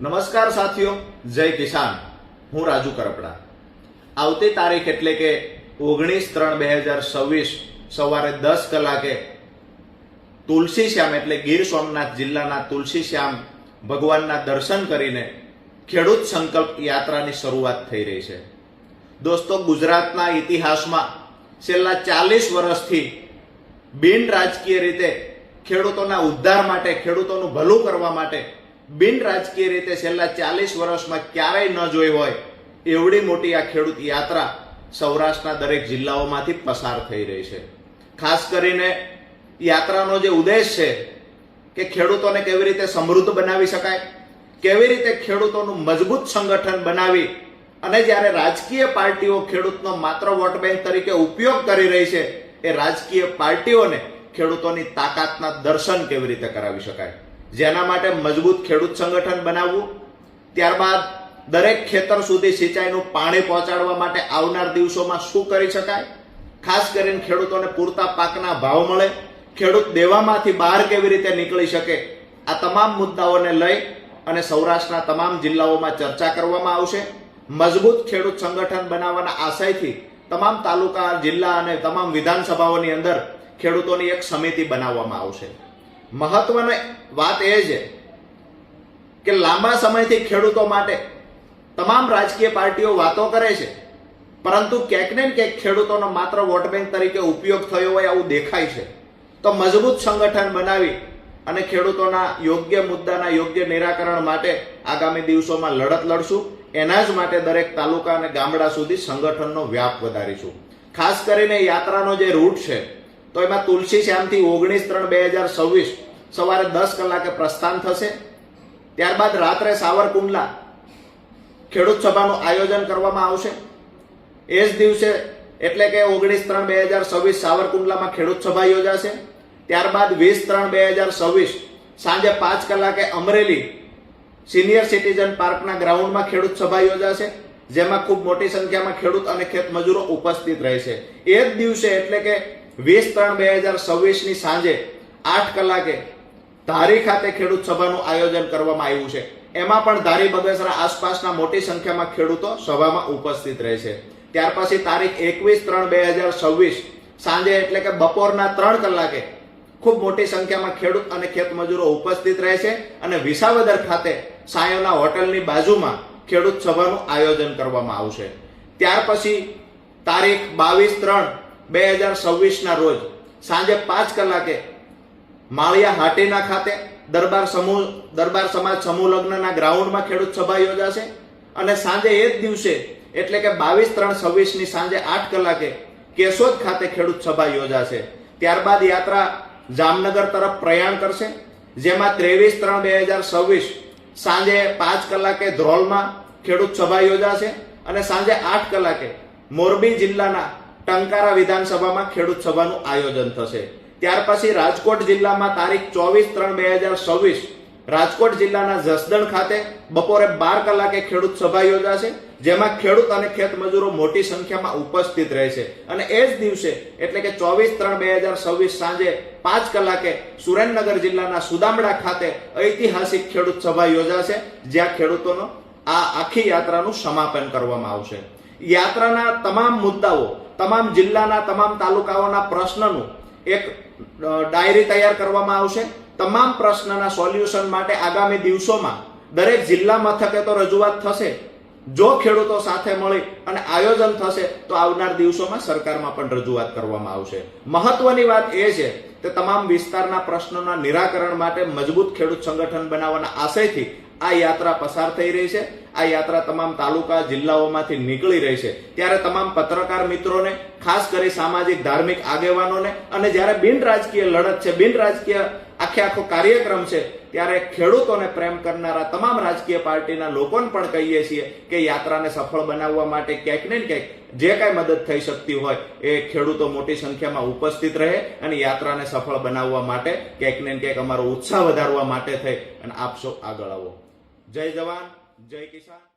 નમસ્કાર સાથીઓ, જય કિસાન. હું રાજુ કરપડા. આવતી તારીખ એટલે કે 19/3/2026 સવારે 10 કલાકે તુલસીશ્યામ એટલે ગીર સોમનાથ જિલ્લાના તુલસીશ્યામ ભગવાનના દર્શન કરીને ખેડૂત સંકલ્પ યાત્રાની શરૂઆત થઈ રહી છે. દોસ્તો, ગુજરાતના ઇતિહાસમાં છેલ્લા 40 વર્ષથી બિન રાજકીય રીતે ખેડૂતોના ઉદ્ધાર માટે, ખેડૂતોનું ભલું કરવા માટે બિન રાજકીય રીતે છેલ્લા 40 વર્ષમાં ક્યારેય ન જોઈ હોય એવડી મોટી આ ખેડૂત યાત્રા સૌરાષ્ટ્રના દરેક જિલ્લાઓમાંથી પસાર થઈ રહી છે. ખાસ કરીને યાત્રાનો જે ઉદ્દેશ છે કે ખેડૂતોને કેવી રીતે સમૃદ્ધ બનાવી શકાય, કેવી રીતે ખેડૂતોનું મજબૂત સંગઠન બનાવી અને જ્યારે રાજકીય પાર્ટીઓ ખેડૂતનો માત્ર વોટ બેંક તરીકે ઉપયોગ કરી રહી છે, એ રાજકીય પાર્ટીઓને ખેડૂતોની તાકાતના દર્શન કેવી રીતે કરાવી શકાય, જેના માટે મજબૂત ખેડૂત સંગઠન બનાવવું. ત્યારબાદ દરેક ખેતર સુધી સિંચાઈનું પાણી પહોંચાડવા માટે આવનાર દિવસોમાં શું કરી શકાય, ખાસ કરીને ખેડૂતોને પૂરતા પાકના ભાવ મળે, ખેડૂત દેવામાંથી બહાર કેવી રીતે નીકળી શકે, આ તમામ મુદ્દાઓને લઈ અને સૌરાષ્ટ્રના તમામ જિલ્લાઓમાં ચર્ચા કરવામાં આવશે. મજબૂત ખેડૂત સંગઠન બનાવવાના આશયથી તમામ તાલુકા, જિલ્લા અને તમામ વિધાનસભાઓની અંદર ખેડૂતોની એક સમિતિ બનાવવામાં આવશે. મહત્વની વાત એ છે કે લાંબા સમયથી ખેડૂતો માટે તમામ રાજકીય પાર્ટીઓ વાતો કરે છે, પરંતુ ક્યાંક ને ક્યાંક ખેડૂતોનો માત્ર વોટ બેંક તરીકે ઉપયોગ થયો હોય આવું દેખાય છે. તો મજબૂત સંગઠન બનાવી અને ખેડૂતોના યોગ્ય મુદ્દાના યોગ્ય નિરાકરણ માટે આગામી દિવસોમાં લડત લડશું. એના જ માટે દરેક તાલુકા અને ગામડા સુધી સંગઠનનો વ્યાપ વધારીશું. ખાસ કરીને યાત્રાનો જે રૂટ છે તો એમાં તુલસીશ્યામથી 19/3/2026 સવારે 10 કલાકે પ્રસ્થાન થશે. ત્યારબાદ રાત્રે સાવરકુંડલા ખેડૂત સભાનું આયોજન કરવામાં આવશે. એ જ દિવસે એટલે કે 19/3/2026 સાવરકુંડલામાં ખેડૂત સભા યોજાશે. ત્યારબાદ 20/3/2026 સાંજે 5 કલાકે અમરેલી સિનિયર સિટીઝન પાર્કના ગ્રાઉન્ડમાં ખેડૂત સભા યોજાશે, જેમાં ખૂબ મોટી સંખ્યામાં ખેડૂત અને ખેત મજૂરો ઉપસ્થિત રહેશે. એ જ દિવસે એટલે કે 20/3/2026 ની સાંજે 8 કલાકે ધારી ખાતે ખેડૂત સભાનું આયોજન કરવામાં આવ્યું છે. એમાં પણ ધારી, બગસરા આસપાસના મોટી સંખ્યામાં ખેડૂતો સભામાં ઉપસ્થિત રહેશે. ત્યાર પછી તારીખ 21/3/2026 સાંજે એટલે કે બપોરના 3 કલાકે ખૂબ મોટી સંખ્યામાં ખેડૂત અને ખેત મજૂરો ઉપસ્થિત રહેશે અને વિસાવદર ખાતે સાયોના હોટલની બાજુમાં ખેડૂત સભાનું આયોજન કરવામાં આવશે. ત્યાર પછી તારીખ 22/3/2026 ના રોજ સાંજે 5 કલાકે માળિયા હાટીના ખાતે દરબાર સમાજ સમૂહ લગ્નના ગ્રાઉન્ડમાં ખેડૂત સભા યોજાશે અને સાંજે એ જ દિવસે એટલે કે 22/3/26 ની સાંજે 8 કલાકે કેશોદ ખાતે ખેડૂત સભા યોજાશે. ત્યારબાદ યાત્રા જામનગર તરફ પ્રયાણ કરશે, જેમાં 23/3/2026 સાંજે 5 કલાકે ધ્રોલમાં ખેડૂત સભા યોજાશે અને સાંજે 8 કલાકે મોરબી જિલ્લાના ટંકારા વિધાનસભામાં ખેડૂત સભાનું આયોજન થશે. ત્યાર પછી રાજકોટ જિલ્લામાં તારીખ 24/3/2026 રાજકોટ જિલ્લાના જસદણ ખાતે બપોરે 12 કલાકે ખેડૂત સભા યોજાશે, જેમાં ખેડૂત અને ખેત મજૂરો મોટી સંખ્યામાં ઉપસ્થિત રહેશે. અને એ જ દિવસે એટલે કે 24/3/2026 સાંજે 5 કલાકે સુરેન્દ્રનગર જિલ્લાના સુદામડા ખાતે ઐતિહાસિક ખેડૂત સભા યોજાશે, જ્યાં ખેડૂતોનો આ આખી યાત્રાનું સમાપન કરવામાં આવશે. યાત્રાના તમામ મુદ્દાઓ, તમામ જિલ્લાના તમામ તાલુકાઓના પ્રશ્નનું એક ડાયરી તૈયાર કરવામાં આવશે. તમામ પ્રશ્નના સોલ્યુશન માટે આગામી દિવસોમાં દરેક જિલ્લા મથકે તો રજૂઆત થશે. જો ખેડૂતો સાથે મળી અને આયોજન થશે તો આવનાર દિવસોમાં સરકારમાં પણ રજૂઆત કરવામાં આવશે. મહત્વની વાત એ છે કે તમામ વિસ્તારના પ્રશ્નોના નિરાકરણ માટે મજબૂત ખેડૂત સંગઠન બનાવવાના આશયથી આ યાત્રા પસાર થઈ રહી છે. આ યાત્રા તમામ તાલુકા, જિલ્લાઓમાંથી નીકળી રહી છે. ત્યારે તમામ પત્રકાર મિત્રોને, ખાસ કરી સામાજિક ધાર્મિક આગેવાનોને અને જ્યારે બિન રાજકીય લડત છે, બિન રાજકીય આખો કાર્યક્રમ છે, ત્યારે ખેડૂતોને પ્રેમ કરનારા તમામ રાજકીય પાર્ટીના લોકોને પણ કહીએ છીએ કે યાત્રાને સફળ બનાવવા માટે ક્યાંક ને ક્યાંક જે કાંઈ મદદ થઈ શકતી હોય એ ખેડૂતો મોટી સંખ્યામાં ઉપસ્થિત રહે અને યાત્રાને સફળ બનાવવા માટે ક્યાંક ને ક્યાંક અમારો ઉત્સાહ વધારવા માટે થઈ અને આપ સૌ આગળ આવો. જય જવાન, જય કિસાન.